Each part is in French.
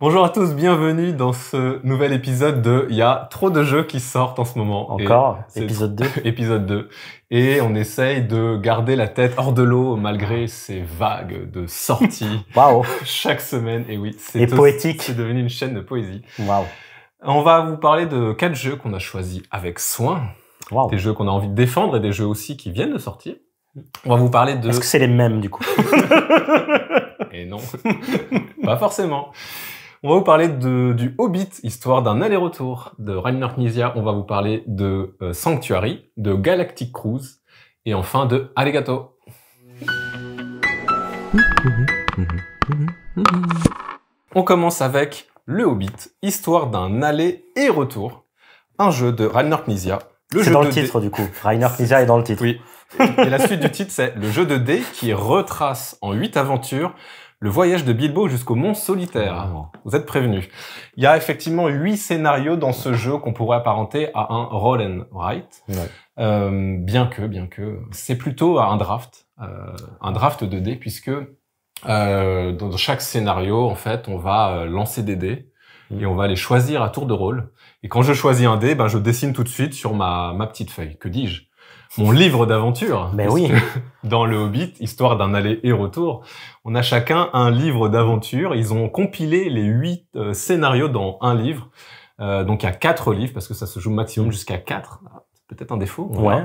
Bonjour à tous, bienvenue dans ce nouvel épisode de Il y a trop de jeux qui sortent en ce moment. Encore, épisode 2. Épisode 2. Et on essaye de garder la tête hors de l'eau malgré ces vagues de sorties. Waouh. Chaque semaine. Et oui, c'est poétique. C'est devenu une chaîne de poésie. Waouh. On va vous parler de 4 jeux qu'on a choisis avec soin. Waouh. Des jeux qu'on a envie de défendre et des jeux aussi qui viennent de sortir. On va vous parler de... Est-ce que c'est les mêmes du coup? Et non. Pas forcément. On va vous parler du Hobbit, histoire d'un aller-retour de Rainer Knizia. On va vous parler de Sanctuary, de Galactic Cruise, et enfin de Alligato. On commence avec le Hobbit, histoire d'un aller et retour. Un jeu de Rainer Knizia. C'est dans le titre du coup. Rainer Knizia est dans le titre. Oui. Et la suite du titre, c'est le jeu de dés qui retrace en 8 aventures le voyage de Bilbo jusqu'au Mont Solitaire. Vous êtes prévenus. Il y a effectivement 8 scénarios dans ce jeu qu'on pourrait apparenter à un roll and write. Ouais. Bien que, c'est plutôt un draft de dés, puisque dans chaque scénario, en fait, on va lancer des dés et on va les choisir à tour de rôle. Et quand je choisis un dé, je dessine tout de suite sur ma petite feuille. Que dis-je? Mon livre d'aventure. Mais oui. Dans le Hobbit, histoire d'un aller et retour, on a chacun un livre d'aventure. Ils ont compilé les 8 scénarios dans un livre. Donc il y a 4 livres, parce que ça se joue maximum jusqu'à 4. C'est peut-être un défaut. Ouais.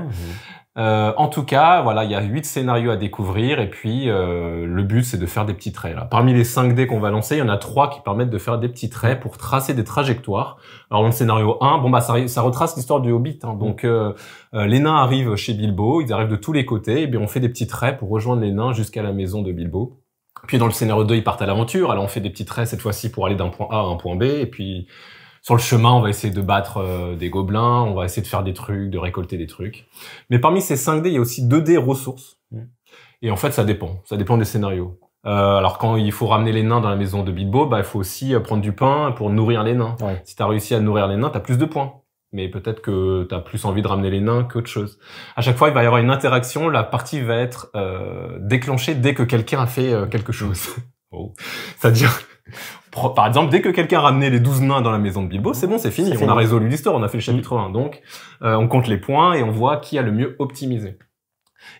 En tout cas, voilà, il y a 8 scénarios à découvrir, et puis le but c'est de faire des petits traits. Là. Parmi les 5 dés qu'on va lancer, il y en a 3 qui permettent de faire des petits traits pour tracer des trajectoires. Alors dans le scénario 1, ça retrace l'histoire du Hobbit. Hein. Donc les nains arrivent chez Bilbo, ils arrivent de tous les côtés, et bien on fait des petits traits pour rejoindre les nains jusqu'à la maison de Bilbo. Puis dans le scénario 2, ils partent à l'aventure. Alors on fait des petits traits cette fois-ci pour aller d'un point A à un point B, et puis sur le chemin, on va essayer de battre des gobelins, on va essayer de faire des trucs, de récolter des trucs. Mais parmi ces 5 dés, il y a aussi 2 dés ressources. Et en fait, ça dépend des scénarios. Alors quand il faut ramener les nains dans la maison de Bilbo, il faut aussi prendre du pain pour nourrir les nains. Ouais. Si t'as réussi à nourrir les nains, t'as plus de points. Mais peut-être que t'as plus envie de ramener les nains qu'autre chose. À chaque fois, il va y avoir une interaction, la partie va être déclenchée dès que quelqu'un a fait quelque chose. C'est-à-dire... Par exemple, dès que quelqu'un a ramené les 12 nains dans la maison de Bilbo, c'est bon, c'est fini. On a résolu l'histoire, on a fait le chapitre 1. Donc, on compte les points et on voit qui a le mieux optimisé.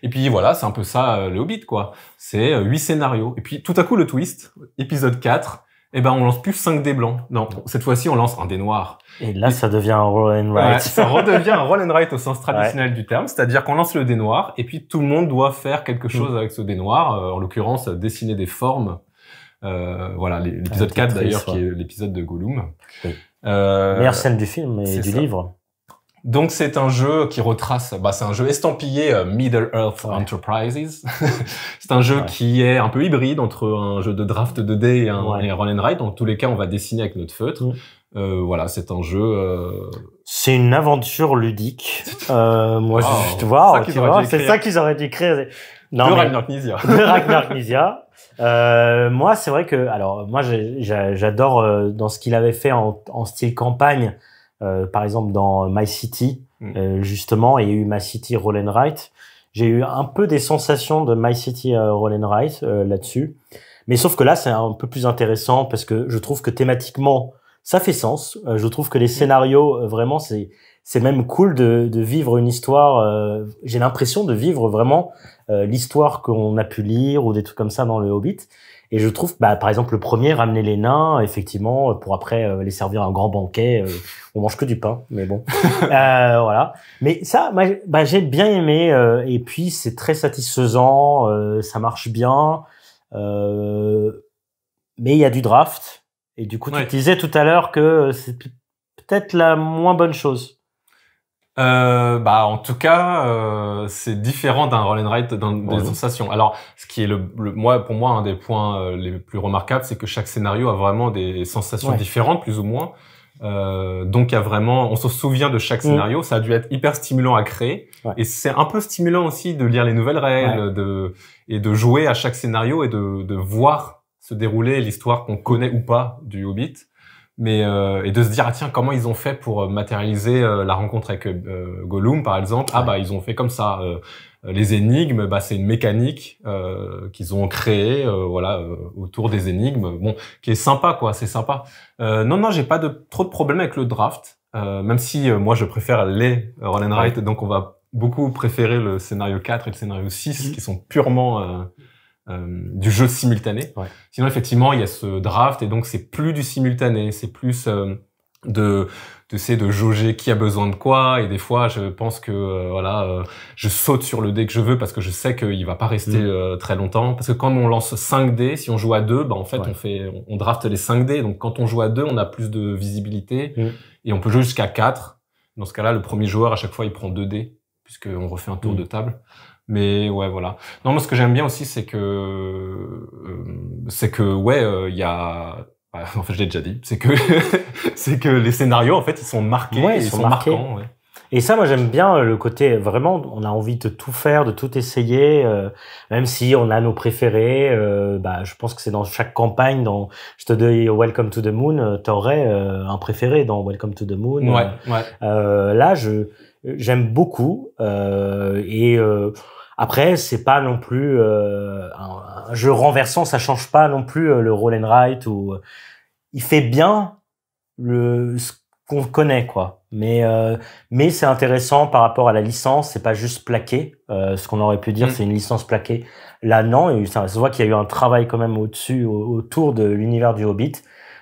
Et puis voilà, c'est un peu ça le Hobbit, quoi. C'est 8 scénarios. Et puis tout à coup, le twist, épisode 4, on lance plus 5 dés blancs. Non, cette fois-ci, on lance un dé noir. Et là, ça devient un roll and write. Ouais, ça redevient un roll and write au sens traditionnel du terme, c'est-à-dire qu'on lance le dé noir et puis tout le monde doit faire quelque chose avec ce dé noir, en l'occurrence, dessiner des formes. Voilà, l'épisode 4 d'ailleurs, qui est l'épisode de Gollum. Oui. Meilleure scène du film et du livre. Donc c'est un jeu qui retrace, c'est un jeu estampillé Middle Earth Enterprises. C'est un jeu qui est un peu hybride entre un jeu de draft de dés et un roll and write. Dans tous les cas, on va dessiner avec notre feutre. Voilà, c'est un jeu... C'est une aventure ludique. Moi, je vois, c'est ça qu'ils auraient dû créer. Non, de Rainer Knizia. De Rainer Knizia. Moi, c'est vrai que, alors, moi, j'adore dans ce qu'il avait fait en style campagne, par exemple dans My City, justement, il y a eu My City Roll and Write. J'ai eu un peu des sensations de My City Roll and Write là-dessus, mais sauf que là, c'est un peu plus intéressant parce que je trouve que thématiquement, ça fait sens. Je trouve que les scénarios, vraiment, c'est même cool de vivre une histoire. J'ai l'impression de vivre vraiment l'histoire qu'on a pu lire ou des trucs comme ça dans le Hobbit. Et je trouve, par exemple, le premier, ramener les nains, effectivement, pour après les servir un grand banquet. On mange que du pain, mais bon. Voilà. Mais ça, j'ai bien aimé. Et puis, c'est très satisfaisant. Ça marche bien. Mais il y a du draft. Et du coup, tu disais tout à l'heure que c'est peut-être la moins bonne chose. En tout cas, c'est différent d'un roll and write dans des sensations. Alors, ce qui est pour moi, un des points les plus remarquables, c'est que chaque scénario a vraiment des sensations différentes, plus ou moins. Donc, il y a vraiment, on se souvient de chaque scénario. Ça a dû être hyper stimulant à créer. Et c'est un peu stimulant aussi de lire les nouvelles règles, et de jouer à chaque scénario et de voir se dérouler l'histoire qu'on connaît ou pas du Hobbit. Mais et de se dire tiens, comment ils ont fait pour matérialiser la rencontre avec Gollum par exemple. Ils ont fait comme ça. Les énigmes, bah, c'est une mécanique qu'ils ont créée, autour des énigmes, bon, qui est sympa, quoi. C'est sympa. Non, j'ai pas trop de problème avec le draft, même si moi je préfère les roll and write, donc on va beaucoup préférer le scénario 4 et le scénario 6, qui sont purement du jeu simultané. Ouais. Sinon, effectivement, il y a ce draft, et donc c'est plus du simultané, c'est plus de jauger qui a besoin de quoi, et des fois je pense que je saute sur le dé que je veux parce que je sais qu'il va pas rester très longtemps, parce que quand on lance 5 dés, si on joue à 2, bah en fait on draft les 5 dés, donc quand on joue à 2, on a plus de visibilité et on peut jouer jusqu'à 4. Dans ce cas-là, le premier joueur à chaque fois il prend 2 dés puisqu'on refait un tour de table. Mais ouais, voilà. Non, moi ce que j'aime bien aussi, c'est que il y a en fait, je l'ai déjà dit, c'est que les scénarios, en fait, ils sont marqués, ils sont marquants. Ouais. Et ça, moi, j'aime bien le côté vraiment, on a envie de tout faire, de tout essayer, même si on a nos préférés. Je pense que c'est dans chaque campagne. Je te dis Welcome to the Moon, t'aurais un préféré dans Welcome to the Moon. Ouais. Là, j'aime beaucoup après, c'est pas non plus un jeu renversant, ça change pas non plus le roll and write, ou il fait bien ce qu'on connaît, quoi. Mais c'est intéressant par rapport à la licence, c'est pas juste plaqué. Ce qu'on aurait pu dire, c'est une licence plaquée. Là, non, et ça se voit qu'il y a eu un travail quand même autour de l'univers du Hobbit.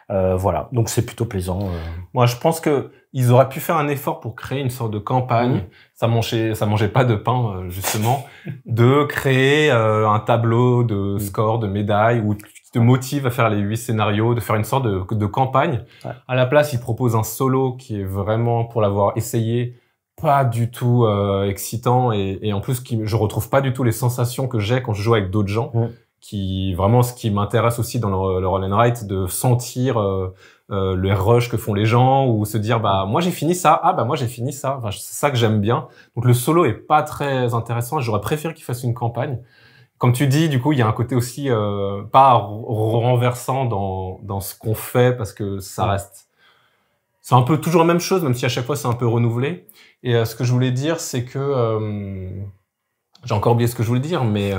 Voilà, donc c'est plutôt plaisant. Moi, je pense que ils auraient pu faire un effort pour créer une sorte de campagne. Ça mangeait pas de pain, justement, de créer un tableau de score, de médailles, où qui te motive à faire les 8 scénarios, de faire une sorte de campagne. Ouais. À la place, ils proposent un solo qui est vraiment, pour l'avoir essayé, pas du tout excitant, et en plus, je retrouve pas du tout les sensations que j'ai quand je joue avec d'autres gens. Qui vraiment, ce qui m'intéresse aussi dans le roll and write, de sentir le rush que font les gens, ou se dire moi j'ai fini ça, moi j'ai fini ça. Enfin, c'est ça que j'aime bien. Donc le solo est pas très intéressant. J'aurais préféré qu'il fasse une campagne. Comme tu dis, du coup, il y a un côté aussi pas renversant dans ce qu'on fait, parce que ça reste, c'est un peu toujours la même chose, même si à chaque fois c'est un peu renouvelé. Et ce que je voulais dire, c'est que j'ai encore oublié ce que je voulais dire, mais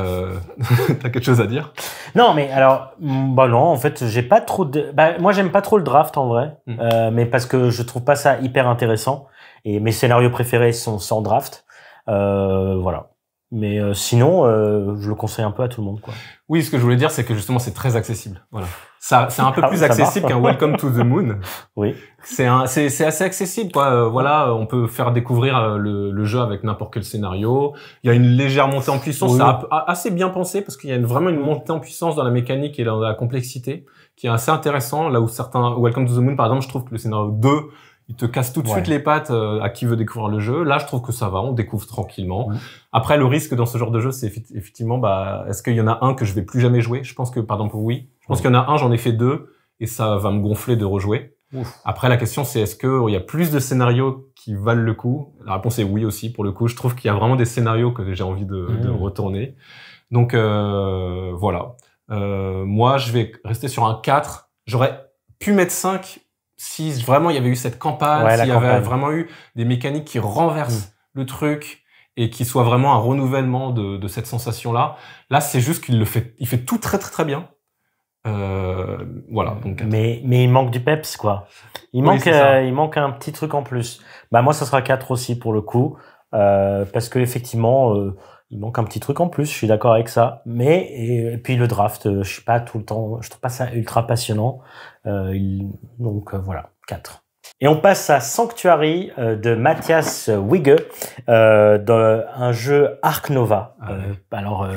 t'as quelque chose à dire? Non, mais alors, non, en fait, j'ai pas trop moi, j'aime pas trop le draft, en vrai, mais parce que je trouve pas ça hyper intéressant, et mes scénarios préférés sont sans draft, voilà. Mais sinon, je le conseille un peu à tout le monde, quoi. Oui, ce que je voulais dire, c'est que justement, c'est très accessible. Voilà. Ça, c'est un peu plus accessible qu'un Welcome to the Moon. Oui. C'est assez accessible, quoi. Voilà, on peut faire découvrir le jeu avec n'importe quel scénario. Il y a une légère montée en puissance. C'est assez bien pensé, parce qu'il y a vraiment une montée en puissance dans la mécanique et dans la complexité, qui est assez intéressant. Là où certains Welcome to the Moon, par exemple, je trouve que le scénario 2, il te casse tout de suite les pattes à qui veut découvrir le jeu. Là, je trouve que ça va, on découvre tranquillement. Après, le risque dans ce genre de jeu, c'est effectivement, est-ce qu'il y en a un que je vais plus jamais jouer? Je pense que, par exemple, oui. Je pense qu'il y en a un, j'en ai fait 2, et ça va me gonfler de rejouer. Après, la question, c'est est-ce qu'il y a plus de scénarios qui valent le coup? La réponse est oui aussi, pour le coup. Je trouve qu'il y a vraiment des scénarios que j'ai envie de retourner. Donc, voilà. Moi, je vais rester sur un 4. J'aurais pu mettre 5 si vraiment il y avait eu cette campagne, s'il y avait vraiment eu des mécaniques qui renversent le truc et qui soit vraiment un renouvellement de cette sensation-là. Là, c'est juste il fait tout très très très bien. Voilà. Donc, mais il manque du peps, quoi. Il manque un petit truc en plus. Moi, ça sera 4 aussi pour le coup, parce que effectivement, il manque un petit truc en plus. Je suis d'accord avec ça. Et puis le draft, je suis pas tout le temps, je trouve pas ça ultra passionnant. Donc voilà, 4. Et on passe à Sanctuary de Matthias Wigge, dans un jeu Ark Nova. Alors,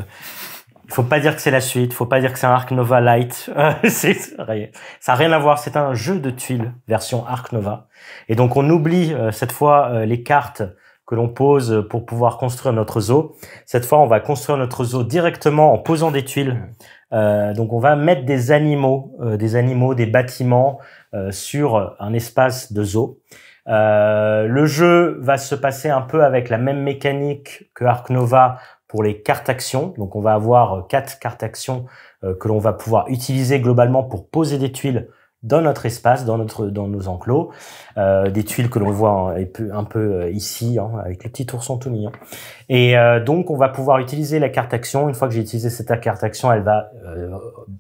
faut pas dire que c'est la suite, faut pas dire que c'est un Ark Nova Light. Ça a rien à voir. C'est un jeu de tuiles version Ark Nova. Et donc on oublie cette fois les cartes que l'on pose pour pouvoir construire notre zoo. Cette fois, on va construire notre zoo directement en posant des tuiles. Donc on va mettre des animaux, des bâtiments sur un espace de zoo. Le jeu va se passer un peu avec la même mécanique que Ark Nova pour les cartes actions. Donc on va avoir 4 cartes actions que l'on va pouvoir utiliser globalement pour poser des tuiles dans notre espace, dans nos enclos, des tuiles que l'on voit un peu ici, hein, avec le petit ourson tout mignon. Et donc on va pouvoir utiliser la carte action. Une fois que j'ai utilisé cette carte action, elle va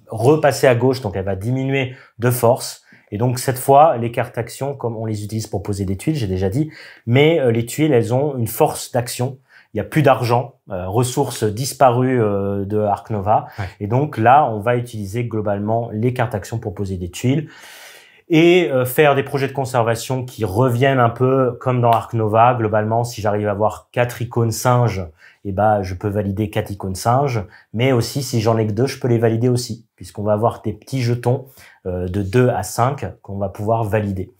repasser à gauche, donc elle va diminuer de force. Et donc cette fois, les cartes action, comme on les utilise pour poser des tuiles, j'ai déjà dit, mais les tuiles, elles ont une force d'action. Il y a plus d'argent, ressources disparues de Ark Nova. Ouais. Et donc là, on va utiliser globalement les cartes action pour poser des tuiles et faire des projets de conservation qui reviennent un peu comme dans Ark Nova. Globalement, si j'arrive à avoir 4 icônes singes, eh ben, je peux valider 4 icônes singes. Mais aussi, si j'en ai que 2, je peux les valider aussi, puisqu'on va avoir des petits jetons de 2 à 5 qu'on va pouvoir valider.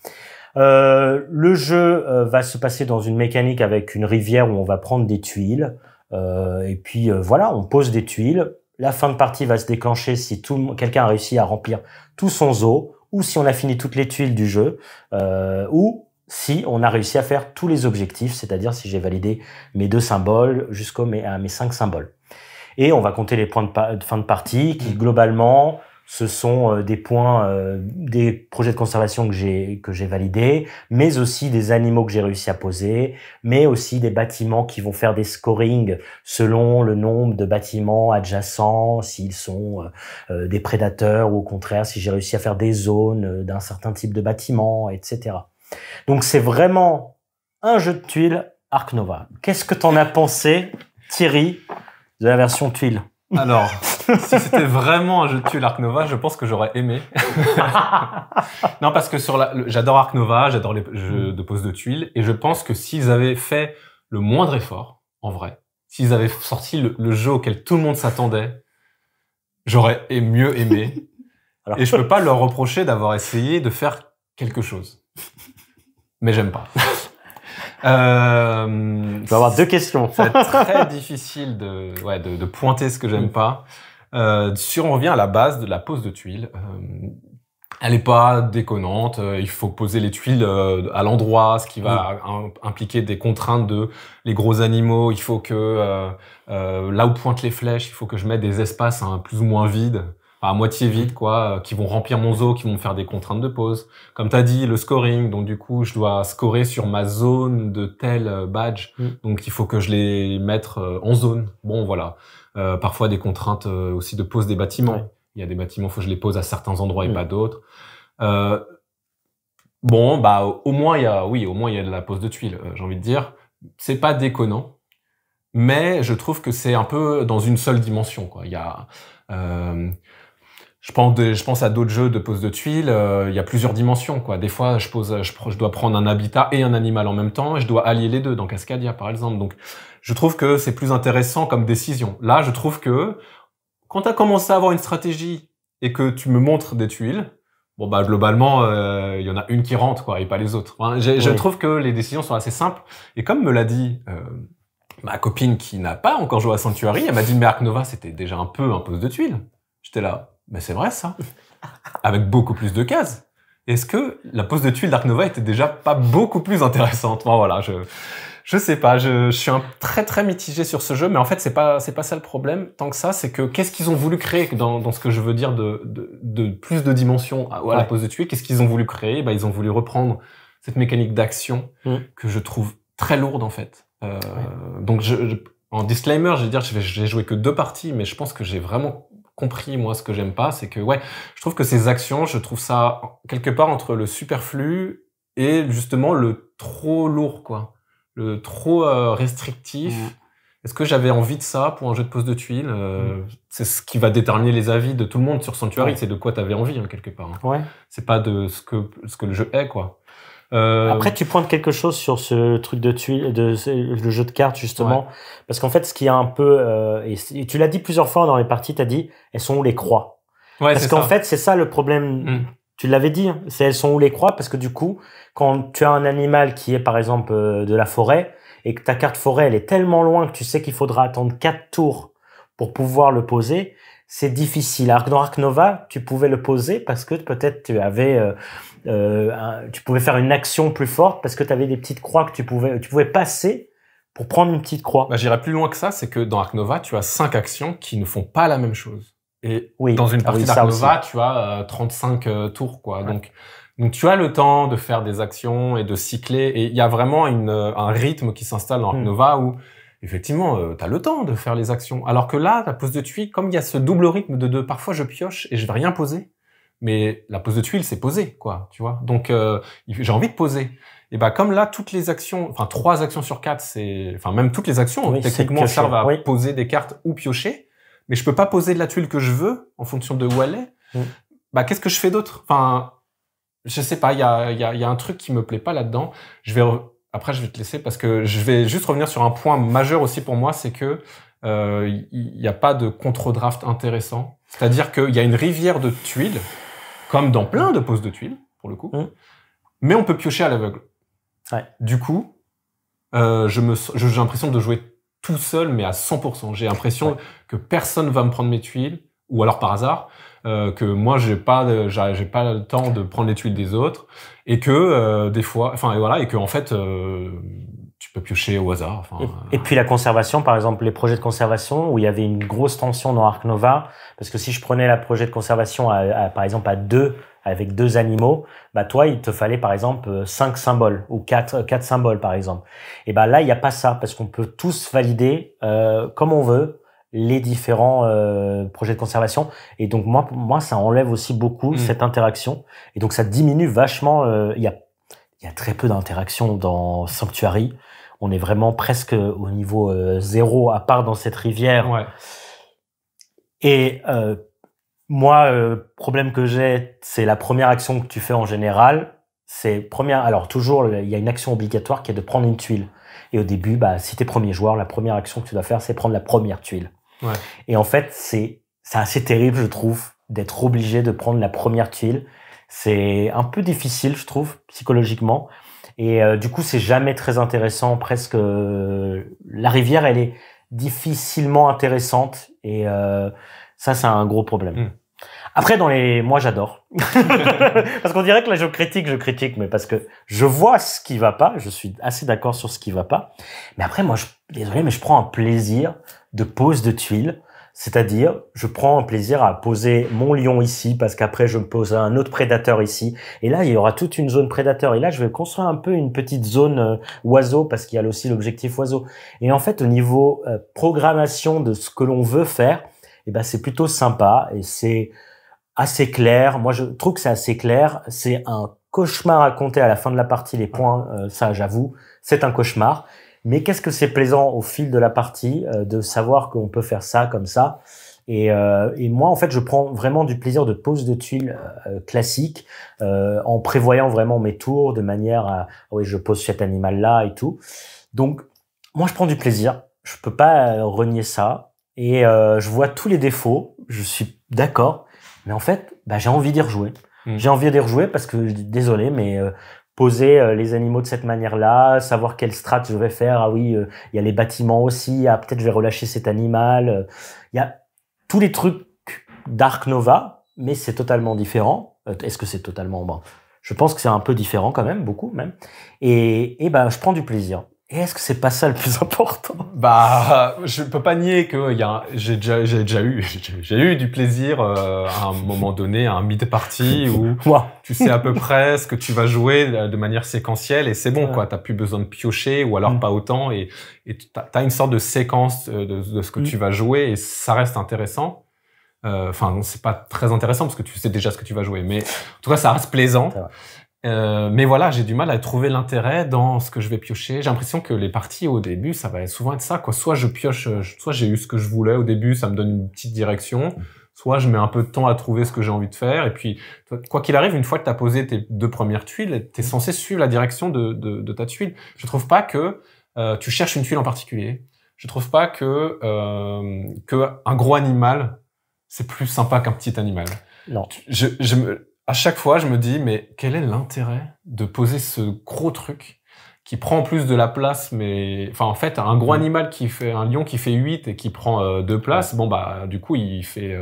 Le jeu va se passer dans une mécanique avec une rivière où on va prendre des tuiles. Et puis voilà, on pose des tuiles. La fin de partie va se déclencher si quelqu'un a réussi à remplir tout son zoo, ou si on a fini toutes les tuiles du jeu, ou si on a réussi à faire tous les objectifs, c'est-à-dire si j'ai validé mes 2 symboles jusqu'à mes 5 symboles. Et on va compter les points de fin de partie qui, globalement, ce sont des points, des projets de conservation que j'ai validés, mais aussi des animaux que j'ai réussi à poser, mais aussi des bâtiments qui vont faire des scorings selon le nombre de bâtiments adjacents, s'ils sont des prédateurs ou au contraire si j'ai réussi à faire des zones d'un certain type de bâtiment, etc. Donc c'est vraiment un jeu de tuiles Ark Nova. Qu'est-ce que t'en as pensé, Thierry, de la version tuiles? Alors, si c'était vraiment un jeu de tuiles Ark Nova, je pense que j'aurais aimé. Non, parce que j'adore Ark Nova, j'adore les jeux de pose de tuiles, et je pense que s'ils avaient fait le moindre effort, en vrai, s'ils avaient sorti le jeu auquel tout le monde s'attendait, j'aurais mieux aimé. Alors, et je peux pas leur reprocher d'avoir essayé de faire quelque chose. Mais j'aime pas. Je vais avoir 2 questions. C'est très difficile de pointer ce que j'aime pas. Si on revient à la base de la pose de tuiles, elle est pas déconnante. Il faut poser les tuiles à l'endroit, ce qui va impliquer des contraintes de les gros animaux. Il faut que là où pointent les flèches, il faut que je mette des espaces plus ou moins vides. À moitié vide, quoi, qui vont remplir mon zoo, qui vont me faire des contraintes de pause. Comme t'as dit, le scoring, donc du coup, je dois scorer sur ma zone de tel badge, donc il faut que je les mette en zone. Bon, voilà. Parfois des contraintes aussi de pose des bâtiments. Ouais. Il y a des bâtiments, faut que je les pose à certains endroits et pas d'autres. Bon, bah au moins il y a de la pose de tuiles. J'ai envie de dire, c'est pas déconnant, mais je trouve que c'est un peu dans une seule dimension, quoi. Il y a je pense à d'autres jeux de pose de tuiles, il y a plusieurs dimensions, quoi. Des fois, je dois prendre un habitat et un animal en même temps, et je dois allier les deux, dans Cascadia, par exemple. Donc, je trouve que c'est plus intéressant comme décision. Là, je trouve que, quand tu as commencé à avoir une stratégie, et que tu me montres des tuiles, bon, bah, globalement, il y en a une qui rentre, quoi, et pas les autres. Hein, je trouve que les décisions sont assez simples. Et comme me l'a dit, ma copine qui n'a pas encore joué à Sanctuary, elle m'a dit, mais Ark Nova, c'était déjà un peu un pose de tuiles. J'étais là. Mais c'est vrai, ça. Avec beaucoup plus de cases. Est-ce que la pose de tuiles d'Ark Nova était déjà pas beaucoup plus intéressante? Bon, voilà, je sais pas, je suis très très mitigé sur ce jeu, mais en fait, c'est pas ça le problème. Tant que ça, c'est que qu'est-ce qu'ils ont voulu créer dans ce que je veux dire de plus de dimensions à la pose de tuiles? Qu'est-ce qu'ils ont voulu créer? Bah, ils ont voulu reprendre cette mécanique d'action que je trouve très lourde, en fait. Donc, en disclaimer, je vais dire, j'ai joué que 2 parties, mais je pense que j'ai vraiment compris, moi, ce que j'aime pas, c'est que, je trouve que ces actions, je trouve ça quelque part entre le superflu et justement le trop lourd, quoi. Le trop restrictif. Est-ce que j'avais envie de ça pour un jeu de pose de tuiles? C'est ce qui va déterminer les avis de tout le monde sur Sanctuary, c'est de quoi t'avais envie, hein, quelque part. Hein. C'est pas de ce que le jeu est, quoi. Après, tu pointes quelque chose sur ce truc de tuiles, le jeu de cartes, justement. Parce qu'en fait, ce qui est un peu, et tu l'as dit plusieurs fois dans les parties, t'as dit, elles sont où les croix? Parce qu'en fait, c'est ça le problème. Tu l'avais dit, hein, c'est elles sont où les croix? Parce que du coup, quand tu as un animal qui est, par exemple, de la forêt, et que ta carte forêt, elle est tellement loin que tu sais qu'il faudra attendre 4 tours pour pouvoir le poser, c'est difficile. Alors que dans Ark Nova, tu pouvais le poser parce que peut-être tu avais, tu pouvais faire une action plus forte parce que tu avais des petites croix que tu pouvais passer pour prendre une petite croix. Bah, j'irais plus loin que ça, c'est que dans Ark Nova, tu as 5 actions qui ne font pas la même chose. Et dans une partie Dark Nova, tu as 35 tours, quoi. Ouais. Donc tu as le temps de faire des actions et de cycler. Et il y a vraiment un rythme qui s'installe dans Dark Nova où, effectivement, tu as le temps de faire les actions. Alors que là, la pose de tuile, comme il y a ce double rythme de parfois je pioche et je vais rien poser, mais la pose de tuile, c'est poser, quoi, tu vois. Donc j'ai envie de poser. Et bah comme là, toutes les actions, enfin 3 actions sur 4, même toutes les actions techniquement servent à poser des cartes ou piocher. Mais je peux pas poser de la tuile que je veux en fonction de où elle est. Bah qu'est-ce que je fais d'autre? Enfin, je sais pas. Il y a un truc qui me plaît pas là-dedans. Après je vais te laisser parce que je vais juste revenir sur un point majeur aussi pour moi, c'est que il y a pas de contre-draft intéressant. C'est-à-dire qu'il y a une rivière de tuiles, comme dans plein de poses de tuiles pour le coup, mais on peut piocher à l'aveugle. Ouais. Du coup, j'ai l'impression de jouer tout seul, mais à 100%. J'ai l'impression que personne va me prendre mes tuiles, ou alors par hasard, que moi j'ai pas le temps de prendre les tuiles des autres, et que des fois, et que en fait, tu peux piocher au hasard. Et puis la conservation, par exemple, les projets de conservation où il y avait une grosse tension dans Ark Nova, parce que si je prenais la projet de conservation par exemple à 2 avec 2 animaux, bah toi il te fallait par exemple 5 symboles ou 4 symboles par exemple. Et bah là il y a pas ça parce qu'on peut tous valider comme on veut les différents projets de conservation et donc moi ça enlève aussi beaucoup cette interaction et donc ça diminue vachement. Il y a très peu d'interaction dans Sanctuary. On est vraiment presque au niveau 0 à part dans cette rivière. Ouais. Et moi, problème que j'ai, c'est la première action que tu fais en général. Alors toujours, il y a une action obligatoire qui est de prendre une tuile. Et au début, bah, si t'es premier joueur, la première action que tu dois faire, c'est prendre la première tuile. Ouais. Et en fait, c'est assez terrible, je trouve, d'être obligé de prendre la première tuile. C'est un peu difficile, je trouve, psychologiquement. Et du coup, c'est jamais très intéressant. Presque, la rivière, elle est difficilement intéressante. Et ça, c'est un gros problème. Après, moi, j'adore. Parce qu'on dirait que là, je critique, mais parce que je vois ce qui va pas. Je suis assez d'accord sur ce qui va pas. Mais après, moi, désolé, mais je prends un plaisir de pose de tuiles. C'est-à-dire, je prends un plaisir à poser mon lion ici, parce qu'après, je me pose un autre prédateur ici. Et là, il y aura toute une zone prédateur. Et là, je vais construire un peu une petite zone oiseau, parce qu'il y a aussi l'objectif oiseau. Et en fait, au niveau programmation de ce que l'on veut faire, eh ben, c'est plutôt sympa et c'est assez clair. Moi, je trouve que c'est assez clair. C'est un cauchemar à compter à la fin de la partie, les points, ça, j'avoue, c'est un cauchemar. Mais qu'est-ce que c'est plaisant au fil de la partie de savoir qu'on peut faire ça comme ça. Et moi, en fait, je prends vraiment du plaisir de pose de tuiles classique en prévoyant vraiment mes tours de manière à oui, je pose cet animal-là et tout. Donc, moi, je prends du plaisir. Je peux pas renier ça. Et je vois tous les défauts. Je suis d'accord. Mais en fait, bah, j'ai envie d'y rejouer. J'ai envie d'y rejouer parce que, désolé, mais poser les animaux de cette manière-là, savoir quelle strat je vais faire. Ah oui, il y a les bâtiments aussi. Ah, peut-être je vais relâcher cet animal. Il y a tous les trucs d'Ark Nova, mais c'est totalement différent. Est-ce que c'est totalement bon? Je pense que c'est un peu différent quand même, beaucoup même. Et ben, je prends du plaisir. Et est-ce que c'est pas ça le plus important? Bah, je peux pas nier que j'ai déjà eu du plaisir à un moment donné, à un mid-party où tu sais à peu près ce que tu vas jouer de manière séquentielle et c'est bon quoi. T'as plus besoin de piocher ou alors pas autant et t'as une sorte de séquence de ce que tu vas jouer et ça reste intéressant. Enfin, non, c'est pas très intéressant parce que tu sais déjà ce que tu vas jouer, mais en tout cas, ça reste plaisant. Mais voilà, j'ai du mal à trouver l'intérêt dans ce que je vais piocher. J'ai l'impression que les parties au début, ça va souvent être ça, quoi. Soit je pioche, soit j'ai eu ce que je voulais au début, ça me donne une petite direction. Soit je mets un peu de temps à trouver ce que j'ai envie de faire. Et puis, quoi qu'il arrive, une fois que t'as posé tes 2 premières tuiles, t'es censé suivre la direction de ta tuile. Je trouve pas que tu cherches une tuile en particulier. Je trouve pas que un gros animal, c'est plus sympa qu'un petit animal. Non. À chaque fois, je me dis, mais quel est l'intérêt de poser ce gros truc qui prend plus de la place, mais, enfin, en fait, un gros animal un lion qui fait 8 et qui prend 2 places, bon, bah, du coup, il fait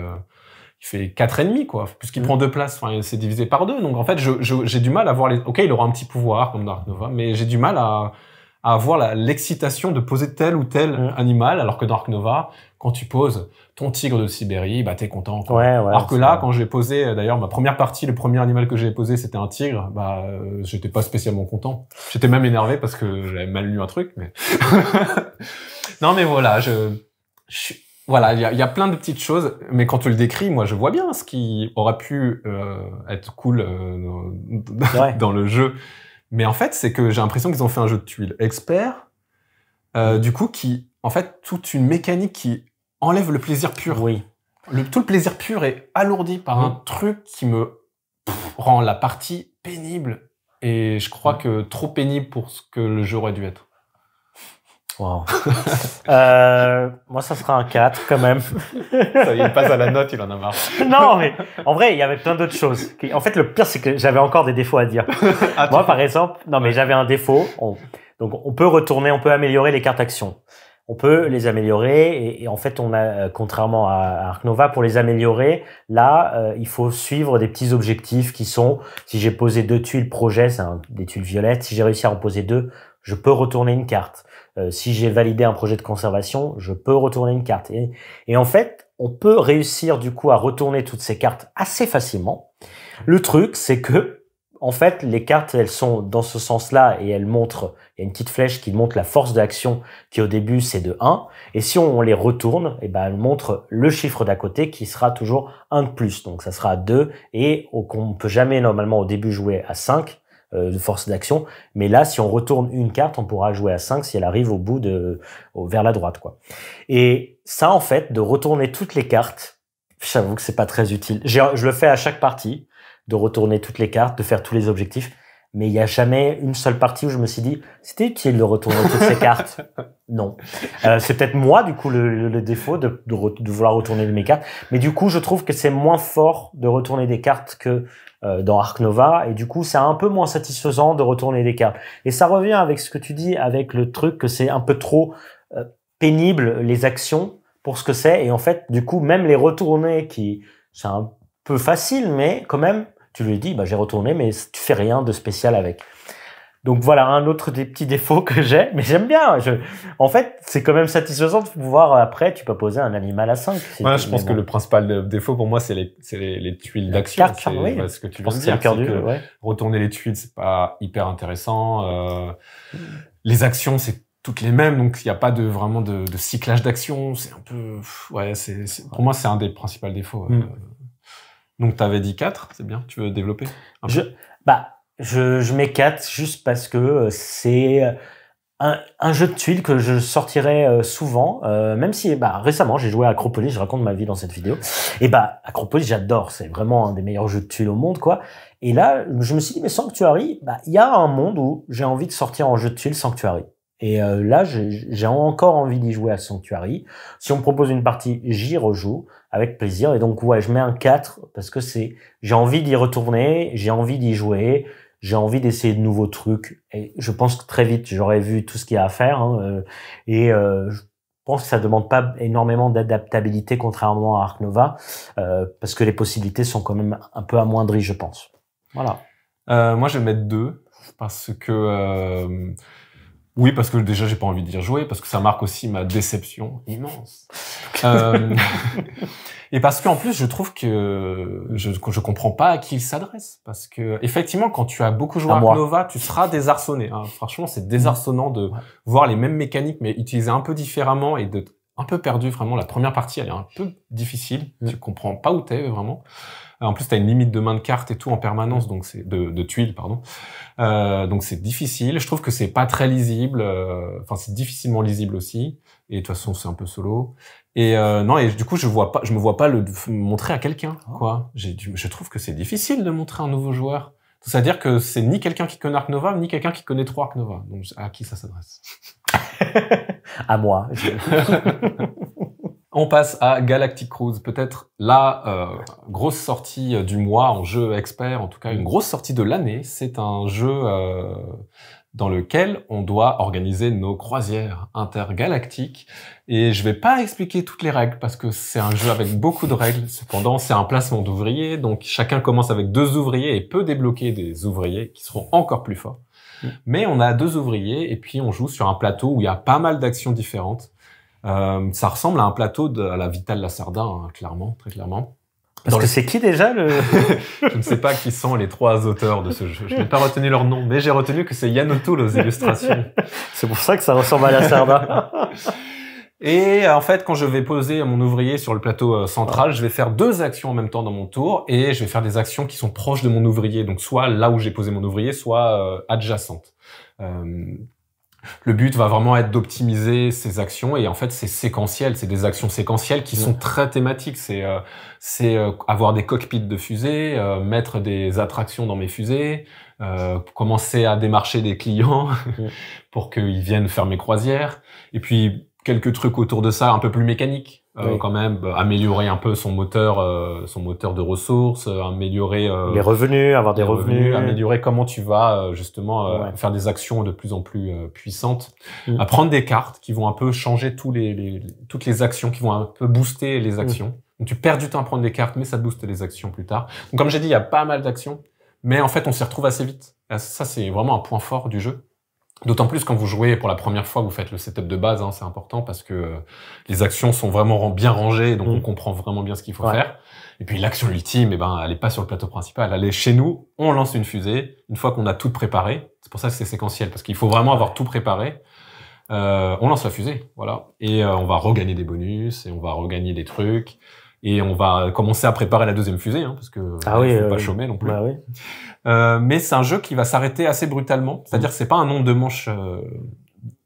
4,5, quoi, puisqu'il prend 2 places, enfin, c'est divisé par 2. Donc, en fait, j'ai du mal à voir ok, il aura un petit pouvoir, comme Dark Nova, mais j'ai du mal à à avoir l'excitation de poser tel ou tel animal, alors que dans Ark Nova, quand tu poses ton tigre de Sibérie, bah t'es content, quoi. Ouais, alors que là, quand j'ai posé, d'ailleurs, ma première partie, le premier animal que j'ai posé, c'était un tigre, bah j'étais pas spécialement content. J'étais même énervé parce que j'avais mal lu un truc, mais... Non, mais voilà, voilà, il y a plein de petites choses, mais quand tu le décris, moi, je vois bien ce qui aurait pu être cool dans le jeu. Mais en fait, c'est que j'ai l'impression qu'ils ont fait un jeu de tuiles expert, du coup, en fait, toute une mécanique qui enlève le plaisir pur. Oui. Tout le plaisir pur est alourdi par un truc qui me rend la partie pénible. Et je crois que trop pénible pour ce que le jeu aurait dû être. Wow. Moi, ça sera un 4 quand même. Ça y est, il passe à la note, il en a marre. Non, mais en vrai, il y avait plein d'autres choses. En fait, le pire, c'est que j'avais encore des défauts à dire. Moi, par exemple, non, mais j'avais un défaut. Donc, on peut retourner, on peut améliorer les cartes actions. On peut les améliorer et en fait, on a, contrairement à Ark Nova, pour les améliorer, là, il faut suivre des petits objectifs qui sont, si j'ai posé 2 tuiles projet, c'est des tuiles violettes, si j'ai réussi à en poser 2, je peux retourner une carte. Si j'ai validé un projet de conservation, je peux retourner une carte. Et en fait, on peut réussir du coup à retourner toutes ces cartes assez facilement. Le truc, c'est que en fait, les cartes, elles sont dans ce sens-là et elles montrent, il y a une petite flèche qui montre la force d'action qui au début c'est de 1. Et si on les retourne, eh ben, elles montrent le chiffre d'à côté qui sera toujours 1 de plus. Donc ça sera 2 et on peut jamais normalement au début jouer à 5 de force d'action. Mais là, si on retourne une carte, on pourra jouer à 5 si elle arrive au bout vers la droite, quoi. Et ça, en fait, de retourner toutes les cartes, j'avoue que c'est pas très utile. Je le fais à chaque partie, de retourner toutes les cartes, de faire tous les objectifs. Mais il y a jamais une seule partie où je me suis dit, c'était utile de retourner toutes ces cartes. Non. C'est peut-être moi, du coup, le défaut de vouloir retourner mes cartes. Mais du coup, je trouve que c'est moins fort de retourner des cartes que dans Ark Nova. Et du coup, c'est un peu moins satisfaisant de retourner des cartes. Et ça revient avec ce que tu dis, avec le truc que c'est un peu trop pénible, les actions, pour ce que c'est. Et en fait, du coup, même les retourner, c'est un peu facile, mais quand même, tu lui dis, bah, j'ai retourné, mais tu fais rien de spécial avec. Donc voilà, un autre des petits défauts que j'ai, mais j'aime bien. En fait, c'est quand même satisfaisant de pouvoir, après, tu peux poser un animal à 5. Ouais, je pense que le principal défaut pour moi, c'est les tuiles d'action. C'est oui. ce que tu viens de dire. Retourner les tuiles, c'est pas hyper intéressant. Les actions, c'est toutes les mêmes, donc il n'y a pas vraiment de cyclage d'action. C'est un peu, ouais, pour moi, c'est un des principaux défauts. Donc, t'avais dit 4, c'est bien. Tu veux développer je mets 4 juste parce que c'est un jeu de tuiles que je sortirais souvent, même si récemment j'ai joué à Acropolis, je raconte ma vie dans cette vidéo. Et Acropolis, j'adore, c'est vraiment un des meilleurs jeux de tuiles au monde, quoi. Et là, je me suis dit, mais Sanctuary, il y a un monde où j'ai envie de sortir en jeu de tuiles Sanctuary. Et là, j'ai encore envie d'y jouer à Sanctuary. Si on me propose une partie, j'y rejoue avec plaisir. Et donc, ouais, je mets un 4 parce que j'ai envie d'y retourner, j'ai envie d'y jouer, j'ai envie d'essayer de nouveaux trucs. Et je pense que très vite, j'aurais vu tout ce qu'il y a à faire. Je pense que ça demande pas énormément d'adaptabilité contrairement à Ark Nova, parce que les possibilités sont quand même un peu amoindries, je pense. Voilà. Moi, je vais mettre 2 parce que... Oui, parce que déjà, j'ai pas envie d'y rejouer, parce que ça marque aussi ma déception immense. Et parce qu'en plus, je trouve que je comprends pas à qui il s'adresse. Parce que, effectivement, quand tu as beaucoup joué à Ark Nova, tu seras désarçonné. Hein. Franchement, c'est désarçonnant de voir les mêmes mécaniques, mais utilisées un peu différemment et d'être un peu perdu. Vraiment, la première partie, elle est un peu difficile. Tu comprends pas où t'es, vraiment. En plus, t'as une limite de main de cartes et tout en permanence, donc c'est de tuiles, pardon. Donc c'est difficile. Je trouve que c'est pas très lisible. Enfin, c'est difficilement lisible aussi. Et de toute façon, c'est un peu solo. Et non, et du coup, je me vois pas le montrer à quelqu'un, quoi. Je trouve que c'est difficile de montrer à un nouveau joueur. C'est-à-dire que c'est ni quelqu'un qui connaît Ark Nova, ni quelqu'un qui connaît trop Ark Nova. Donc, à qui ça s'adresse? À moi. On passe à Galactic Cruise, peut-être la grosse sortie du mois en jeu expert, en tout cas une grosse sortie de l'année. C'est un jeu dans lequel on doit organiser nos croisières intergalactiques. Et je vais pas expliquer toutes les règles parce que c'est un jeu avec beaucoup de règles. Cependant, c'est un placement d'ouvriers, donc chacun commence avec 2 ouvriers et peut débloquer des ouvriers qui seront encore plus forts. Mais on a 2 ouvriers et puis on joue sur un plateau où il y a pas mal d'actions différentes. Ça ressemble à un plateau à la Vital Lacerda, hein, clairement, très clairement. Parce que c'est qui déjà le... Je ne sais pas qui sont les 3 auteurs de ce jeu. Je n'ai pas retenu leur nom, mais j'ai retenu que c'est Yann O'Toole aux illustrations. C'est pour ça que ça ressemble à Lacerda. Et en fait, quand je vais poser mon ouvrier sur le plateau central, je vais faire 2 actions en même temps dans mon tour et je vais faire des actions qui sont proches de mon ouvrier. Donc soit là où j'ai posé mon ouvrier, soit adjacentes. Le but va vraiment être d'optimiser ces actions et en fait c'est séquentiel, c'est des actions séquentielles qui sont très thématiques. C'est avoir des cockpits de fusées, mettre des attractions dans mes fusées, commencer à démarcher des clients pour qu'ils viennent faire mes croisières et puis quelques trucs autour de ça un peu plus mécaniques. Quand même, améliorer un peu son moteur de ressources, améliorer les revenus, avoir des revenus, améliorer comment tu vas justement faire des actions de plus en plus puissantes, prendre des cartes qui vont un peu changer toutes les actions, qui vont un peu booster les actions. Donc tu perds du temps à prendre des cartes, mais ça booste les actions plus tard. Donc comme j'ai dit, il y a pas mal d'actions, mais en fait on s'y retrouve assez vite. Ça c'est vraiment un point fort du jeu. D'autant plus quand vous jouez pour la première fois, vous faites le setup de base, hein, c'est important parce que les actions sont vraiment bien rangées, donc on comprend vraiment bien ce qu'il faut faire. Et puis l'action ultime, elle est pas sur le plateau principal, elle est chez nous, on lance une fusée, une fois qu'on a tout préparé, c'est pour ça que c'est séquentiel, parce qu'il faut vraiment avoir tout préparé, on lance la fusée, voilà, et on va regagner des bonus, et on va regagner des trucs, et on va commencer à préparer la 2e fusée, hein, parce que faut pas chômer non plus. Bah oui. Mais c'est un jeu qui va s'arrêter assez brutalement. C'est-à-dire que c'est pas un nombre de manches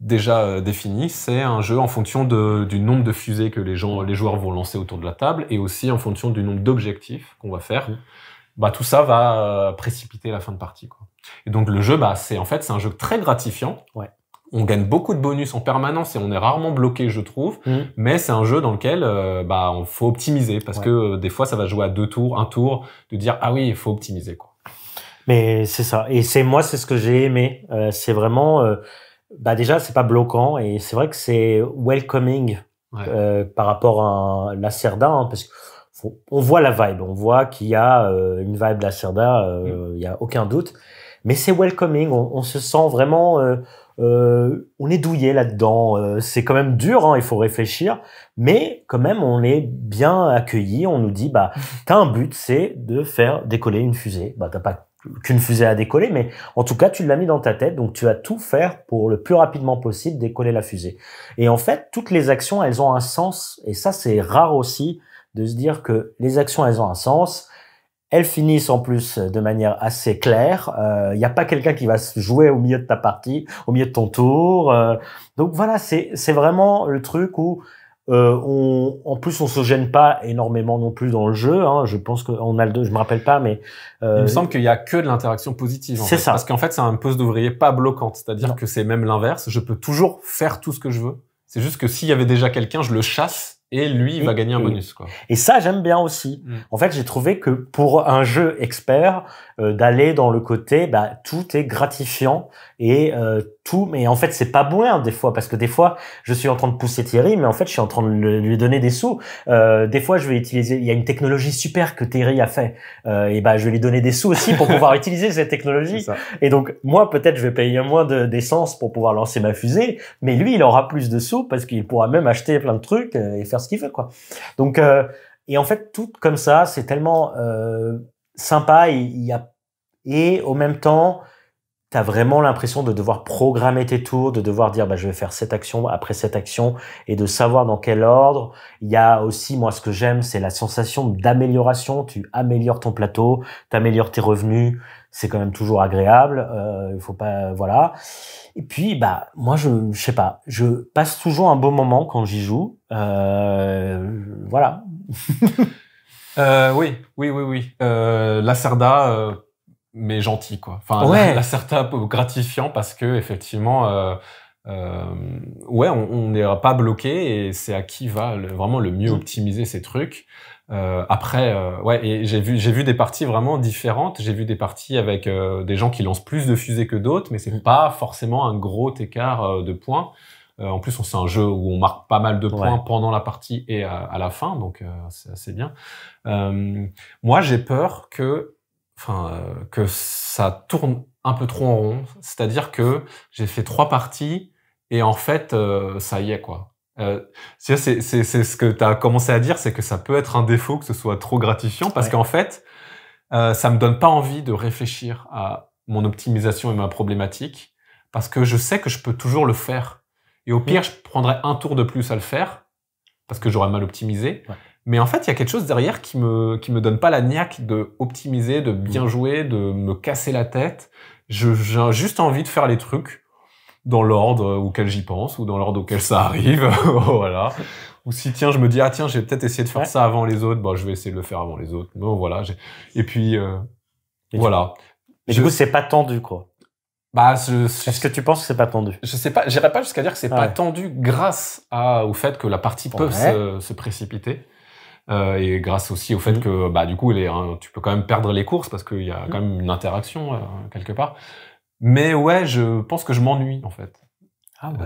déjà défini, c'est un jeu en fonction du nombre de fusées que les joueurs vont lancer autour de la table et aussi en fonction du nombre d'objectifs qu'on va faire. Tout ça va précipiter la fin de partie, quoi. Et donc le jeu, c'est un jeu très gratifiant. Ouais. On gagne beaucoup de bonus en permanence et on est rarement bloqué, je trouve. Mais c'est un jeu dans lequel on faut optimiser parce que des fois ça va jouer à 2 tours, un tour, de dire ah oui, il faut optimiser, quoi. Mais c'est ça. Et c'est ce que j'ai aimé. C'est vraiment, déjà, c'est pas bloquant et c'est vrai que c'est welcoming par rapport à Lacerda, hein, parce qu'on voit la vibe, on voit qu'il y a une vibe Lacerda, il y a aucun doute. Mais c'est welcoming, on se sent vraiment, on est douillé là-dedans. C'est quand même dur, hein, il faut réfléchir, mais quand même on est bien accueilli. On nous dit, t'as un but, c'est de faire décoller une fusée. T'as pas qu'une fusée à décoller, mais en tout cas, tu l'as mis dans ta tête, donc tu vas tout faire pour le plus rapidement possible décoller la fusée. Et en fait, toutes les actions, elles ont un sens, et ça, c'est rare aussi de se dire que les actions, elles ont un sens. Elles finissent en plus de manière assez claire. Il n'y a pas quelqu'un qui va se jouer au milieu de ta partie, au milieu de ton tour. Donc voilà, c'est vraiment le truc où en plus on se gêne pas énormément non plus dans le jeu, hein. Je pense qu'on a le deux, je me rappelle pas, mais il me semble qu'il y a que de l'interaction positive. C'est ça. Parce qu'en fait c'est un poste d'ouvrier pas bloquante, c'est-à-dire que c'est même l'inverse. Je peux toujours faire tout ce que je veux. C'est juste que s'il y avait déjà quelqu'un, je le chasse. Et lui, il va gagner un bonus, quoi. Et ça, j'aime bien aussi. En fait, j'ai trouvé que pour un jeu expert, d'aller dans le côté, tout est gratifiant et tout. Mais en fait, c'est pas bon des fois, parce que des fois, je suis en train de pousser Thierry, mais en fait, je suis en train de lui donner des sous. Des fois, je vais utiliser. Il y a une technologie super que Thierry a fait, et je vais lui donner des sous aussi pour pouvoir utiliser cette technologie. Et donc, moi, peut-être, je vais payer moins d'essence pour pouvoir lancer ma fusée, mais lui, il aura plus de sous parce qu'il pourra même acheter plein de trucs et faire ce qu'il veut, quoi. Donc et en fait tout comme ça, c'est tellement sympa, et au même temps t'as vraiment l'impression de devoir programmer tes tours, de devoir dire je vais faire cette action après cette action et de savoir dans quel ordre. Il y a aussi, moi ce que j'aime, c'est la sensation d'amélioration. Tu améliores ton plateau, t'améliores tes revenus, c'est quand même toujours agréable. Il faut pas, voilà. Et puis moi je sais pas, je passe toujours un beau moment quand j'y joue. Voilà. Oui. Lacerda, mais gentil, quoi. Enfin, Lacerda gratifiant parce que effectivement, ouais, on n'est pas bloqué et c'est à qui va vraiment le mieux optimiser ces trucs. Après, ouais, et j'ai vu des parties vraiment différentes. J'ai vu des parties avec des gens qui lancent plus de fusées que d'autres, mais c'est pas forcément un gros écart de points. En plus, c'est un jeu où on marque pas mal de points pendant la partie et à la fin, donc c'est assez bien. Moi, j'ai peur que ça tourne un peu trop en rond. C'est-à-dire que j'ai fait 3 parties et en fait, ça y est, quoi. C'est ce que tu as commencé à dire, c'est que ça peut être un défaut que ce soit trop gratifiant parce qu'en fait, ça me donne pas envie de réfléchir à mon optimisation et ma problématique parce que je sais que je peux toujours le faire. Et au pire, je prendrais un tour de plus à le faire parce que j'aurais mal optimisé. Ouais. Mais en fait, il y a quelque chose derrière qui me donne pas la niaque de optimiser, de bien jouer, de me casser la tête. J'ai juste envie de faire les trucs dans l'ordre auquel j'y pense ou dans l'ordre auquel ça arrive. Voilà. Ou si tiens, je me dis tiens, j'ai peut-être essayé de faire ça avant les autres, je vais essayer de le faire avant les autres. Bon voilà. Et puis voilà. Mais du coup, c'est pas tendu, quoi. Est-ce que tu penses que c'est pas tendu? Je sais pas, j'irai pas jusqu'à dire que c'est pas tendu grâce au fait que la partie peut se précipiter. Et grâce aussi au fait que du coup tu peux quand même perdre les courses parce qu'il y a quand même une interaction quelque part. Mais ouais, je pense que je m'ennuie en fait.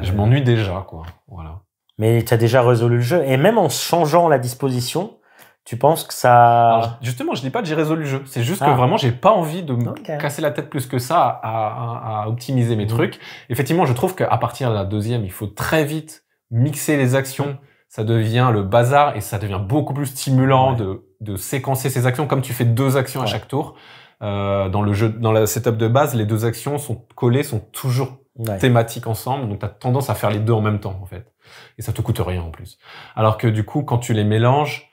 Je m'ennuie déjà, quoi. Voilà. Mais tu as déjà résolu le jeu et même en changeant la disposition, tu penses que ça... Alors, justement, je dis pas que j'ai résolu le jeu. C'est juste que vraiment, j'ai pas envie de me casser la tête plus que ça à optimiser mes trucs. Effectivement, je trouve qu'à partir de la deuxième, il faut très vite mixer les actions. Ça devient le bazar et ça devient beaucoup plus stimulant de séquencer ces actions comme tu fais 2 actions à chaque tour. Dans le jeu, dans la setup de base, les 2 actions sont collées, sont toujours thématiques ensemble. Donc, tu as tendance à faire les 2 en même temps, en fait. Et ça te coûte rien en plus. Alors que du coup, quand tu les mélanges,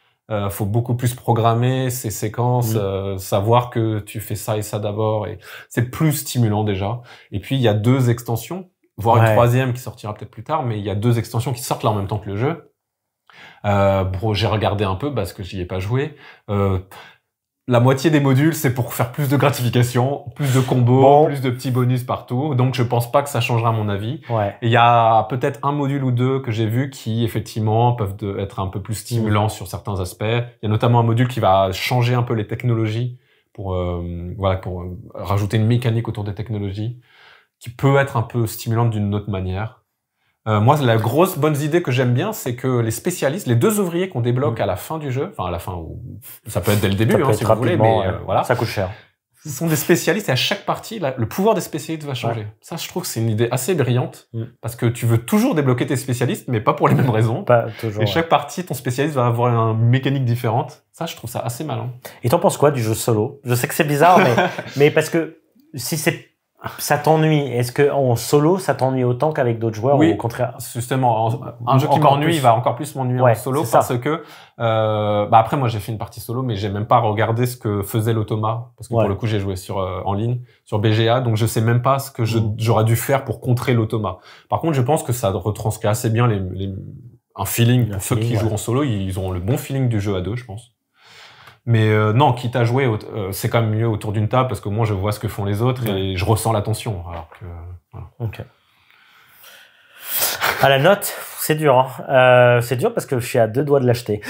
faut beaucoup plus programmer ces séquences, savoir que tu fais ça et ça d'abord, et c'est plus stimulant déjà. Et puis il y a 2 extensions, voire une 3e qui sortira peut-être plus tard, mais il y a 2 extensions qui sortent là en même temps que le jeu. J'ai regardé un peu parce que j'y ai pas joué. La moitié des modules, c'est pour faire plus de gratification, plus de combos, plus de petits bonus partout. Donc, je pense pas que ça changera mon avis. Et il y a peut-être un module ou 2 que j'ai vu qui, effectivement, peuvent être un peu plus stimulants sur certains aspects. Il y a notamment un module qui va changer un peu les technologies pour rajouter une mécanique autour des technologies qui peut être un peu stimulante d'une autre manière. Moi, la grosse bonne idée que j'aime bien, c'est que les spécialistes, les 2 ouvriers qu'on débloque à la fin du jeu, enfin à la fin, ça peut être dès le début, si vous voulez, mais voilà. Ça coûte cher. Ce sont des spécialistes et à chaque partie, le pouvoir des spécialistes va changer. Ça, je trouve que c'est une idée assez brillante parce que tu veux toujours débloquer tes spécialistes, mais pas pour les mêmes raisons. Pas toujours. Et chaque partie, ton spécialiste va avoir une mécanique différente. Ça, je trouve ça assez malin. Et t'en penses quoi du jeu solo? Je sais que c'est bizarre, mais parce que si ça t'ennuie. Est-ce que en solo, ça t'ennuie autant qu'avec d'autres joueurs ou au contraire? Justement, un jeu qui m'ennuie, il va encore plus m'ennuyer en solo parce que après moi j'ai fait une partie solo, mais j'ai même pas regardé ce que faisait l'automa parce que pour le coup j'ai joué en ligne sur BGA, donc je sais même pas ce que j'aurais dû faire pour contrer l'automa. Par contre, je pense que ça retranscrit assez bien un feeling pour ceux qui jouent en solo, ils auront le bon feeling du jeu à 2, je pense. Mais non, quitte à jouer, c'est quand même mieux autour d'une table parce que moi je vois ce que font les autres et je ressens la tension. Alors que voilà. Ok. À la note, c'est dur. Hein. C'est dur parce que je suis à 2 doigts de l'acheter.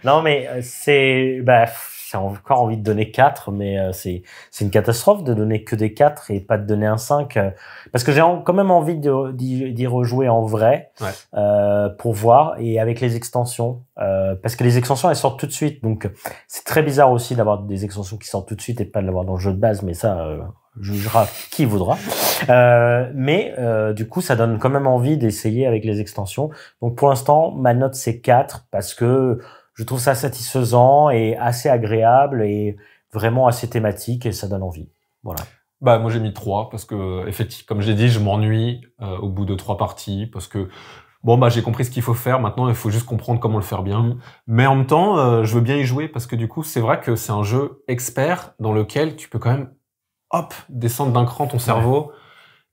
Non, mais j'ai encore envie de donner 4, mais c'est une catastrophe de donner que des 4 et pas de donner un 5. Parce que j'ai quand même envie d'y rejouer en vrai pour voir et avec les extensions. Parce que les extensions, elles sortent tout de suite. Donc, c'est très bizarre aussi d'avoir des extensions qui sortent tout de suite et pas de l'avoir dans le jeu de base. Mais ça, jugera qui voudra. Mais du coup, ça donne quand même envie d'essayer avec les extensions. Donc, pour l'instant, ma note, c'est 4 parce que je trouve ça satisfaisant et assez agréable et vraiment assez thématique et ça donne envie. Voilà. Moi j'ai mis 3 parce que effectivement, comme j'ai dit, je m'ennuie au bout de 3 parties parce que j'ai compris ce qu'il faut faire. Maintenant, il faut juste comprendre comment le faire bien. Mais en même temps, je veux bien y jouer parce que du coup, c'est vrai que c'est un jeu expert dans lequel tu peux quand même descendre d'un cran ton cerveau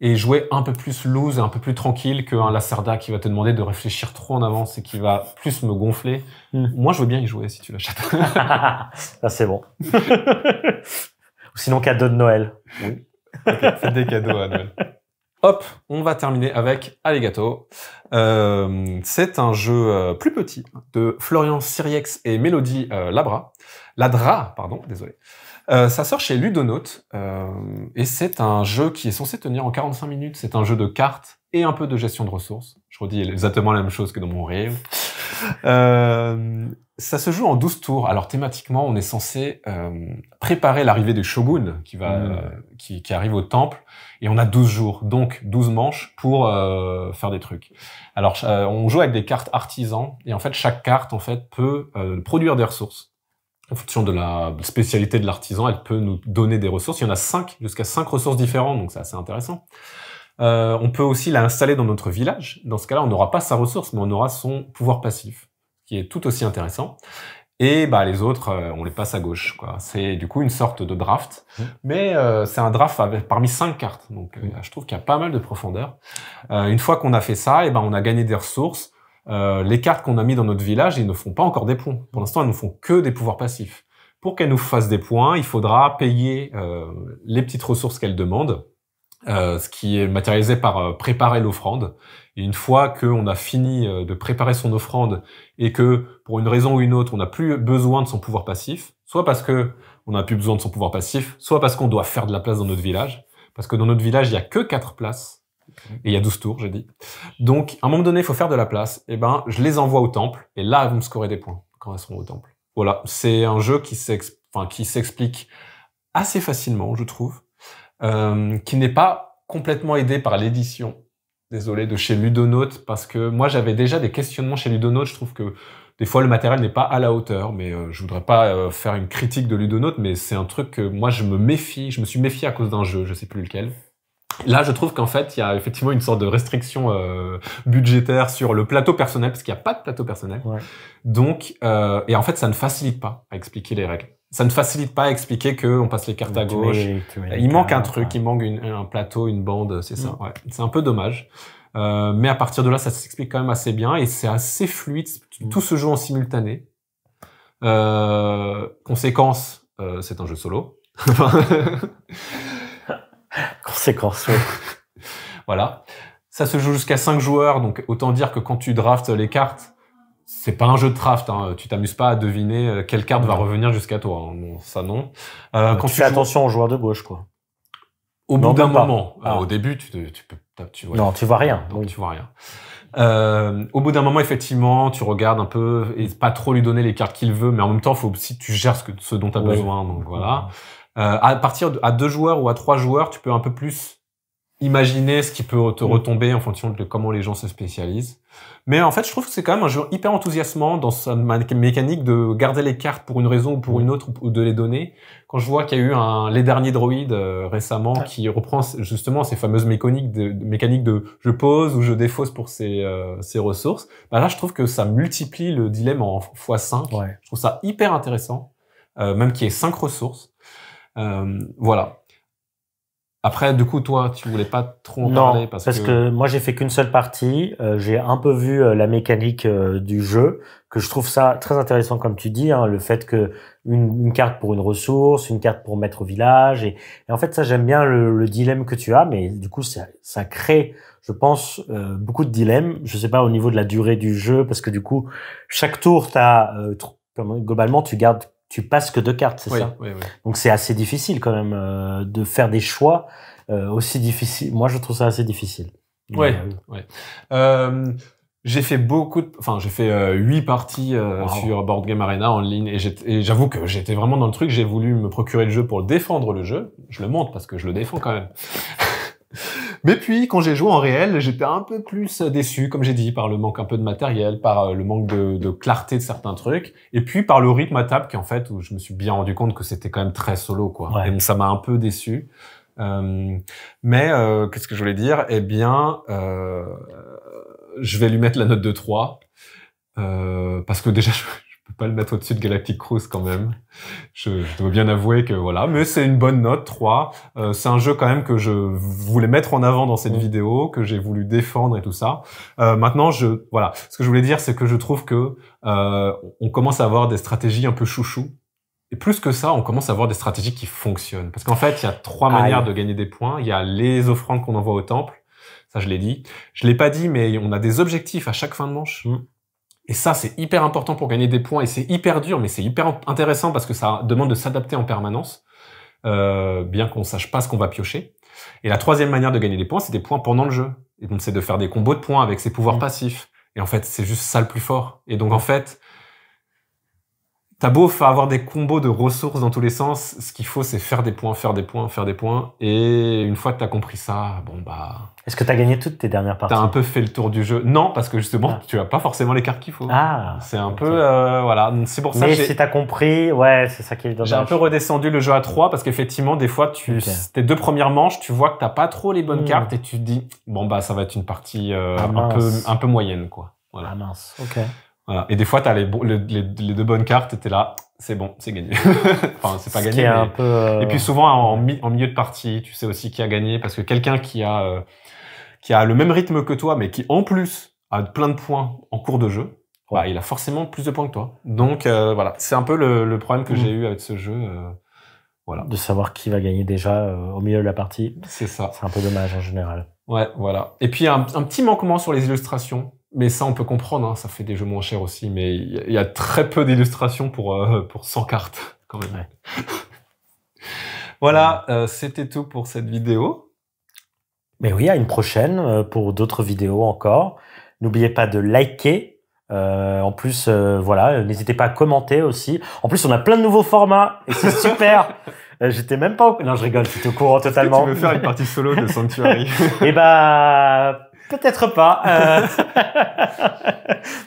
et jouer un peu plus loose et un peu plus tranquille qu'un Lacerda qui va te demander de réfléchir trop en avance et qui va plus me gonfler. Moi, je veux bien y jouer si tu l'achètes. Ça, c'est bon. Ou sinon, cadeau de Noël. Oui. Okay, faites des cadeaux à Noël. Hop, on va terminer avec Alligato. C'est un jeu plus petit de Florian Siriex et Mélodie Ladra, pardon, désolé. Ça sort chez Ludonote et c'est un jeu qui est censé tenir en 45 minutes. C'est un jeu de cartes et un peu de gestion de ressources. Je redis exactement la même chose que dans mon rêve. Ça se joue en 12 tours. Alors thématiquement, on est censé préparer l'arrivée du shogun qui arrive au temple, et on a 12 jours, donc 12 manches pour faire des trucs. Alors on joue avec des cartes artisans, et en fait chaque carte en fait peut produire des ressources. En fonction de la spécialité de l'artisan, elle peut nous donner des ressources. Il y en a jusqu'à 5 ressources différentes, donc c'est assez intéressant. On peut aussi l'installer dans notre village. Dans ce cas-là, on n'aura pas sa ressource, mais on aura son pouvoir passif, qui est tout aussi intéressant. Et bah les autres, on les passe à gauche, quoi. C'est du coup une sorte de draft, mais c'est un draft parmi 5 cartes. Donc je trouve qu'il y a pas mal de profondeur. Une fois qu'on a fait ça, et ben on a gagné des ressources. Les cartes qu'on a mis dans notre village, ils ne font pas encore des points. Pour l'instant, elles ne font que des pouvoirs passifs. Pour qu'elles nous fassent des points, il faudra payer les petites ressources qu'elles demandent. Ce qui est matérialisé par préparer l'offrande. Et une fois qu'on a fini de préparer son offrande et que, pour une raison ou une autre, on n'a plus besoin de son pouvoir passif, soit parce que on n'a plus besoin de son pouvoir passif, soit parce qu'on doit faire de la place dans notre village, parce que dans notre village, il y a que 4 places, et il y a 12 tours, j'ai dit. Donc, à un moment donné, il faut faire de la place. Et ben, je les envoie au temple, et là, elles vont me scorer des points quand elles seront au temple. Voilà, c'est un jeu qui s'explique assez facilement, je trouve. Qui n'est pas complètement aidé par l'édition, désolé, de chez Ludonote, parce que moi j'avais déjà des questionnements chez Ludonote. Je trouve que des fois le matériel n'est pas à la hauteur, mais je voudrais pas faire une critique de Ludonote, mais c'est un truc que moi je me suis méfié à cause d'un jeu, je sais plus lequel. Là, je trouve qu'en fait, il y a effectivement une sorte de restriction budgétaire sur le plateau personnel, parce qu'il n'y a pas de plateau personnel. Ouais. Donc, et en fait, ça ne facilite pas à expliquer les règles. Ça ne facilite pas à expliquer qu'on passe les cartes à gauche. Il manque un truc, il manque un plateau, une bande, c'est ça. Ouais. C'est un peu dommage. Mais à partir de là, ça s'explique quand même assez bien et c'est assez fluide. Tout se joue en simultané. Conséquence, c'est un jeu solo. Conséquence, oui. Voilà. Ça se joue jusqu'à 5 joueurs, donc autant dire que quand tu draftes les cartes, c'est pas un jeu de draft, hein. Tu t'amuses pas à deviner quelle carte va revenir jusqu'à toi. Hein. Non, ça non. Quand tu fais attention aux joueurs de gauche, quoi. Au bout d'un moment. Au début, tu vois. Non, tu vois rien. Non, tu vois rien. Au bout d'un moment, effectivement, tu regardes un peu et pas trop lui donner les cartes qu'il veut, mais en même temps, faut aussi tu gères ce dont tu as besoin. Donc voilà. À partir à 2 joueurs ou à 3 joueurs, tu peux un peu plus imaginer ce qui peut te retomber en fonction de comment les gens se spécialisent. Mais en fait, je trouve que c'est quand même un jeu hyper enthousiasmant dans sa mécanique de garder les cartes pour une raison ou pour une autre, ou de les donner. Quand je vois qu'il y a eu Les Derniers Droïdes récemment qui reprend justement ces fameuses mécaniques de je pose ou je défausse pour ces ressources, bah là, je trouve que ça multiplie le dilemme en x5. Ouais. Je trouve ça hyper intéressant, même qu'il y ait 5 ressources. Voilà. Après, du coup, toi, tu voulais pas trop en parler parce que moi, j'ai fait qu'une seule partie. J'ai un peu vu la mécanique du jeu, que je trouve ça très intéressant, comme tu dis, hein, le fait que une carte pour une ressource, une carte pour mettre au village, et en fait, ça, j'aime bien le dilemme que tu as, mais du coup, ça crée, je pense, beaucoup de dilemmes. Je sais pas au niveau de la durée du jeu, parce que du coup, chaque tour, globalement, tu passes que 2 cartes, c'est ça? Oui. Donc c'est assez difficile quand même de faire des choix aussi difficiles. Moi, je trouve ça assez difficile. Ouais. J'ai fait 8 parties sur Board Game Arena en ligne et j'avoue que j'étais vraiment dans le truc. J'ai voulu me procurer le jeu pour défendre le jeu. Je le montre parce que je le défends quand même. Mais puis, quand j'ai joué en réel, j'étais un peu plus déçu, comme j'ai dit, par le manque un peu de matériel, par le manque de clarté de certains trucs, et puis par le rythme à table, où je me suis bien rendu compte que c'était quand même très solo, quoi. Ouais. Et ça m'a un peu déçu. Mais qu'est-ce que je voulais dire? Eh bien, je vais lui mettre la note de 3, parce que déjà, je peux pas le mettre au-dessus de Galactic Cruise quand même. Je dois bien avouer que voilà, mais c'est une bonne note, 3. C'est un jeu quand même que je voulais mettre en avant dans cette vidéo, que j'ai voulu défendre et tout ça. Maintenant, voilà, ce que je voulais dire, c'est que je trouve que on commence à avoir des stratégies un peu chouchou. Et plus que ça, on commence à avoir des stratégies qui fonctionnent. Parce qu'en fait, il y a 3 manières de gagner des points. Il y a les offrandes qu'on envoie au temple. Ça, je l'ai dit. Je l'ai pas dit, mais on a des objectifs à chaque fin de manche. Et ça, c'est hyper important pour gagner des points. Et c'est hyper dur, mais c'est hyper intéressant parce que ça demande de s'adapter en permanence, bien qu'on sache pas ce qu'on va piocher. Et la troisième manière de gagner des points, c'est des points pendant le jeu. Et donc, c'est de faire des combos de points avec ses pouvoirs passifs. Et en fait, c'est juste ça le plus fort. Et donc, en fait, t'as beau avoir des combos de ressources dans tous les sens, ce qu'il faut, c'est faire des points, faire des points, faire des points. Et une fois que t'as compris ça, bon, bah... Est-ce que t'as gagné toutes tes dernières parties? T'as un peu fait le tour du jeu. Non, parce que justement, tu as pas forcément les cartes qu'il faut. Ah. C'est un peu, voilà. C'est pour ça mais que si t'as compris, ouais, c'est ça qui est dommage. j'ai un peu redescendu le jeu à 3 parce qu'effectivement, des fois, tes 2 premières manches, tu vois que t'as pas trop les bonnes cartes et tu te dis, bon, bah, ça va être une partie, un peu moyenne, quoi. Voilà. Ah mince, ok. Voilà. Et des fois, t'as les 2 bonnes cartes et t'es là, c'est bon, c'est gagné. Enfin, c'est pas gagné, mais... un peu, Et puis souvent, en milieu de partie, tu sais aussi qui a gagné parce que quelqu'un qui a le même rythme que toi, mais qui en plus a plein de points en cours de jeu, bah, il a forcément plus de points que toi. Donc voilà, c'est un peu le problème que j'ai eu avec ce jeu. Voilà. De savoir qui va gagner déjà au milieu de la partie. C'est ça. C'est un peu dommage en général. Ouais, voilà. Et puis un petit manquement sur les illustrations. Mais ça, on peut comprendre, hein, ça fait des jeux moins chers aussi, mais il y a très peu d'illustrations pour 100 cartes, quand même. Ouais. Voilà, c'était tout pour cette vidéo. Mais oui, à une prochaine pour d'autres vidéos encore. N'oubliez pas de liker. En plus, voilà, n'hésitez pas à commenter aussi. En plus, on a plein de nouveaux formats et c'est super. J'étais même pas Non, je rigole, j'étais au courant totalement. Tu veux faire une partie solo de Sanctuary? Eh bah... Peut-être pas.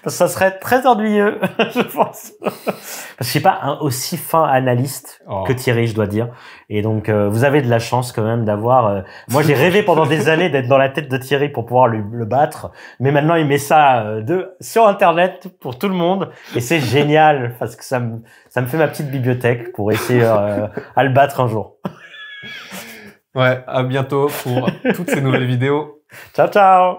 Ça serait très ennuyeux, je pense. Parce que je suis pas un aussi fin analyste que Thierry, je dois dire. Et donc, vous avez de la chance quand même d'avoir... Moi, j'ai rêvé pendant des années d'être dans la tête de Thierry pour pouvoir le battre. Mais maintenant, il met ça sur Internet pour tout le monde. Et c'est génial parce que ça me fait ma petite bibliothèque pour essayer à le battre un jour. Ouais, à bientôt pour toutes ces nouvelles vidéos. Ciao, ciao.